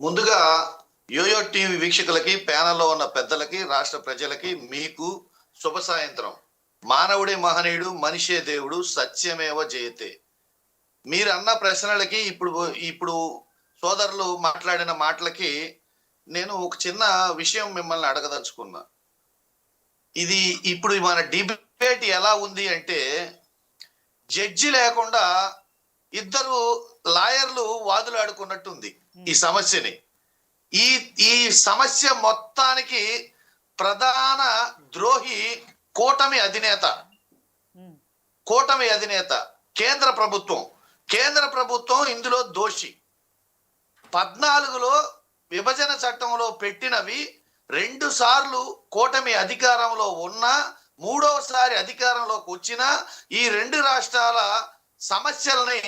ముందుగా yo-yo TV వీక్షకులకి, ప్యానెల్లో ఉన్న పెద్దలకి, రాష్ట్ర ప్రజలకి, మీకు శుభ సాయంత్రం. మానవుడే మహనీయుడు, మనిషే దేవుడు, సత్యమేవ జయతే. మీరు అన్న ప్రశ్నలకి ఇప్పుడు ఇప్పుడు సోదరులు మాట్లాడిన మాటలకి నేను ఒక చిన్న విషయం మిమ్మల్ని అడగదలుచుకున్నా. ఇది ఇప్పుడు మన డిబేట్ ఎలా ఉంది అంటే, జడ్జి లేకుండా ఇద్దరు లాయర్లు వాదులాడుకున్నట్టుంది ఈ సమస్యని. ఈ ఈ సమస్య మొత్తానికి ప్రధాన ద్రోహి కూటమి అధినేత కేంద్ర ప్రభుత్వం ఇందులో దోషి. 14లో విభజన చట్టంలో పెట్టినవి 2 సార్లు కూటమి అధికారంలో ఉన్నా, 3వసారి అధికారంలోకి వచ్చిన ఈ 2 రాష్ట్రాల సమస్యల్ని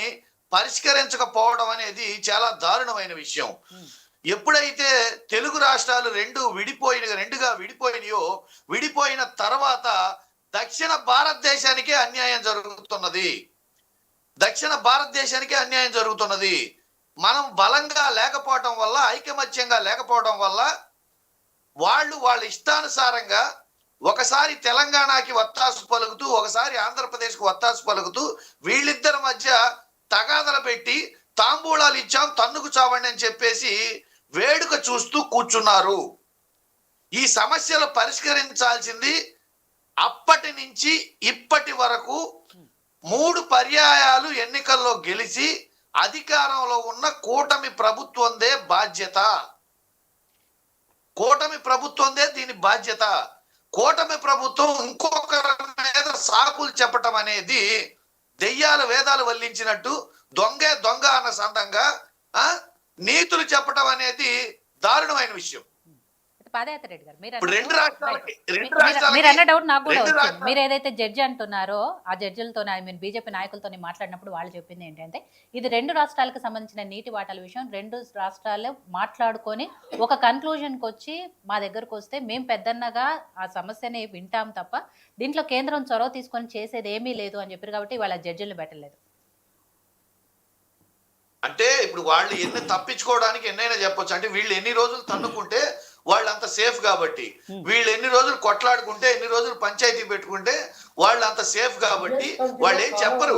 పరిష్కరించకపోవడం అనేది చాలా దారుణమైన విషయం. ఎప్పుడైతే తెలుగు రాష్ట్రాలు రెండుగా విడిపోయినాయో, విడిపోయిన తర్వాత దక్షిణ భారతదేశానికే అన్యాయం జరుగుతున్నది. మనం బలంగా లేకపోవడం వల్ల, ఐకమత్యంగా లేకపోవడం వల్ల వాళ్ళ ఇష్టానుసారంగా ఒకసారి తెలంగాణకి వత్తాసు పలుకుతూ, ఒకసారి ఆంధ్రప్రదేశ్కి వత్తాసు పలుకుతూ, వీళ్ళిద్దరి మధ్య తగాదలు పెట్టి తాంబూలాలు ఇచ్చాం తన్నుకు చావండి అని చెప్పేసి వేడుక చూస్తూ కూర్చున్నారు. ఈ సమస్యలు పరిష్కరించాల్సింది అప్పటి నుంచి ఇప్పటి వరకు 3 పర్యాయాలు ఎన్నికల్లో గెలిచి అధికారంలో ఉన్న కూటమి ప్రభుత్వందే దీని బాధ్యత. కూటమి ప్రభుత్వం ఇంకొకరి మీద సాకులు చెప్పటం అనేది దెయ్యాల వేదాలు వల్లించినట్టు, దొంగ అన్న సందంగా నీతులు చెప్పటం అనేది దారుణమైన విషయం. పాదయాత్ర రెడ్డి గారు, మీరు అన్న డౌట్ నాకు కూడా వచ్చింది. మీరు ఏదైతే జడ్జి అంటున్నారో ఆ జడ్జిలతో, ఐ మీన్ బీజేపీ నాయకులతో మాట్లాడినప్పుడు వాళ్ళు చెప్పింది ఏంటంటే, ఇది 2 రాష్ట్రాలకు సంబంధించిన నీటి వాటాల విషయం 2 రాష్ట్రాలు మాట్లాడుకొని ఒక కన్క్లూజన్కి వచ్చి మా దగ్గరకు వస్తే మేము పెద్దన్నగా ఆ సమస్యని వింటాం తప్ప దీంట్లో కేంద్రం చొరవ తీసుకొని చేసేది ఏమీ లేదు అని చెప్పారు. కాబట్టి వాళ్ళ జడ్జిలు పెట్టలేదు. అంటే ఇప్పుడు వాళ్ళు ఎన్ని తప్పించుకోవడానికి ఎన్నైనా చెప్పొచ్చు. అంటే వీళ్ళు ఎన్ని రోజులు తన్నుకుంటే వాళ్ళు అంత సేఫ్ కాబట్టి, వీళ్ళు ఎన్ని రోజులు కొట్లాడుకుంటే, ఎన్ని రోజులు పంచాయతీ పెట్టుకుంటే వాళ్ళు అంత సేఫ్ కాబట్టి వాళ్ళు ఏం చెప్పరు.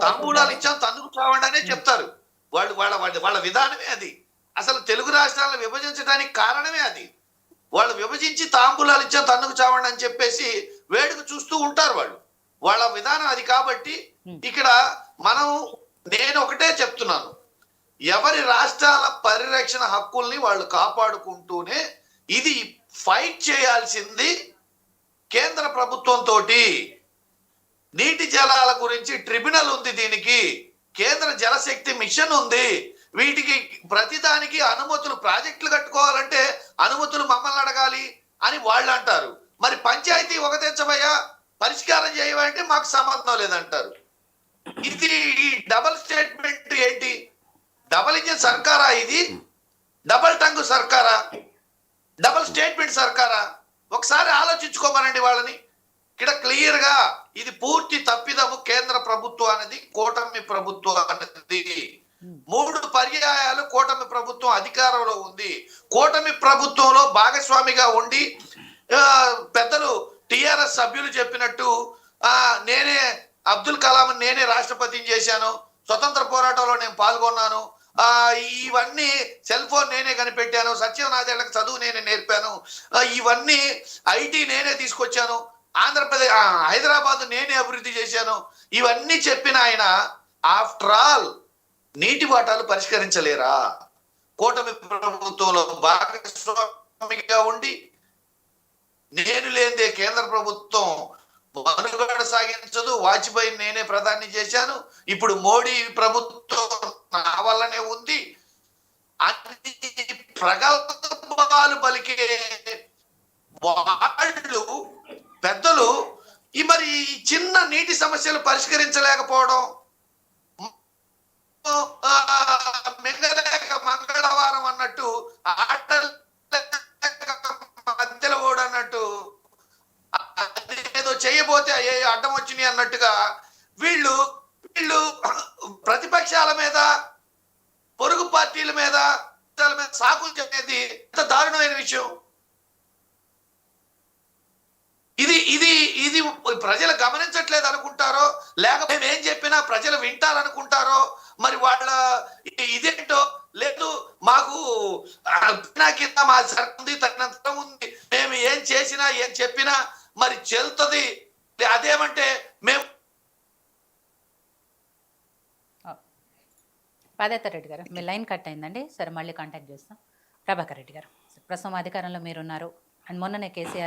తాంబూలాలు ఇచ్చాం తన్నుకు చావండి అనే చెప్తారు. వాళ్ళ విధానమే అది. అసలు తెలుగు రాష్ట్రాలను విభజించడానికి కారణమే అది. వాళ్ళు విభజించి తాంబూలాలు ఇచ్చాం తన్నుకు చావండి అని చెప్పేసి వేడుక చూస్తూ ఉంటారు. వాళ్ళ విధానం అది. కాబట్టి ఇక్కడ నేను ఒకటే చెప్తున్నాను, ఎవరి రాష్ట్రాల పరిరక్షణ హక్కుల్ని వాళ్ళు కాపాడుకుంటూనే ఇది ఫైట్ చేయాల్సింది కేంద్ర ప్రభుత్వంతో. నీటి జలాల గురించి ట్రిబ్యునల్ ఉంది, దీనికి కేంద్ర జలశక్తి మిషన్ ఉంది. వీటికి ప్రతిదానికి అనుమతులు, ప్రాజెక్టులు కట్టుకోవాలంటే అనుమతులు మమ్మల్ని అడగాలి అని వాళ్ళు అంటారు. మరి పంచాయతీ ఒక తెచ్చబోయా పరిష్కారం చేయమంటే మాకు సంబంధం లేదంటారు. ఇది డబల్ స్టేట్మెంట్ ఏంటి? డబల్ ఇంజిన్ సర్కారా ఇది? డబల్ టంగ్ సర్కారా? డబల్ స్టేట్మెంట్ సర్కారా? ఒకసారి ఆలోచించుకోమనండి వాళ్ళని. ఇక్కడ క్లియర్ గా ఇది పూర్తి తప్పిదము కేంద్ర ప్రభుత్వం అనేది, కూటమి ప్రభుత్వం అనేది. 3 పర్యాయాలు కూటమి ప్రభుత్వం అధికారంలో ఉంది. కూటమి ప్రభుత్వంలో భాగస్వామిగా ఉండి పెద్దలు టిఆర్ఎస్ సభ్యులు చెప్పినట్టు నేనే అబ్దుల్ కలాం నేనే రాష్ట్రపతిని చేశాను, స్వతంత్ర పోరాటంలో నేను పాల్గొన్నాను, ఇవన్నీ సెల్ ఫోన్ నేనే కనిపెట్టాను, సత్యనాథేళ్లకు చదువు నేనే నేర్పాను, ఇవన్నీ ఐటీ నేనే తీసుకొచ్చాను, హైదరాబాద్ నేనే అభివృద్ధి చేశాను, ఇవన్నీ చెప్పిన ఆయన ఆఫ్టర్ ఆల్ నీటి వాటాలు పరిష్కరించలేరా? కూటమి ప్రభుత్వంలో భాగస్వామిగా ఉండి నేను లేదే కేంద్ర ప్రభుత్వం మనుగడ సాగించదు, వాజ్పేయి నేనే ప్రధాని చేశాను, ఇప్పుడు మోడీ ప్రభుత్వం నా వల్లనే ఉంది అని ప్రగల్భాలు పలికే వాళ్ళు పెద్దలు మరి ఈ చిన్న నీటి సమస్యలు పరిష్కరించలేకపోవడం, మింగలేక మంగళవారం అన్నట్టు, ఆటలు మధ్యలో కూడా అన్నట్టు, ఏదో చేయబోతే అడ్డం వచ్చినాయి అన్నట్టుగా వీళ్ళు ప్రతిపక్షాల మీద, పొరుగు పార్టీల మీద అంశాల మీద సాకులు చెప్పేది ఎంత దారుణమైన విషయం. ఇది ఇది ఇది ప్రజలు గమనించట్లేదు అనుకుంటారో, లేకపోతే మేము ఏం చెప్పినా ప్రజలు వింటారనుకుంటారో, మరి వాళ్ళ ఇదేంటో. లేదు మాకు కింద మా సరుకుంది, తగినంత ఉంది, మేము ఏం చేసినా ఏం చెప్పినా మరి చెల్తుంది. అదేమంటే మేము పాదయాత్ర రెడ్డి గారు, మీ లైన్ కట్ అయిందండి. సరే, మళ్ళీ కాంటాక్ట్ చేస్తాం. ప్రభాకర్ రెడ్డి గారు, ప్రస్తుతం అధికారంలో మీరున్నారు అండ్ మొన్ననే కేసీఆర్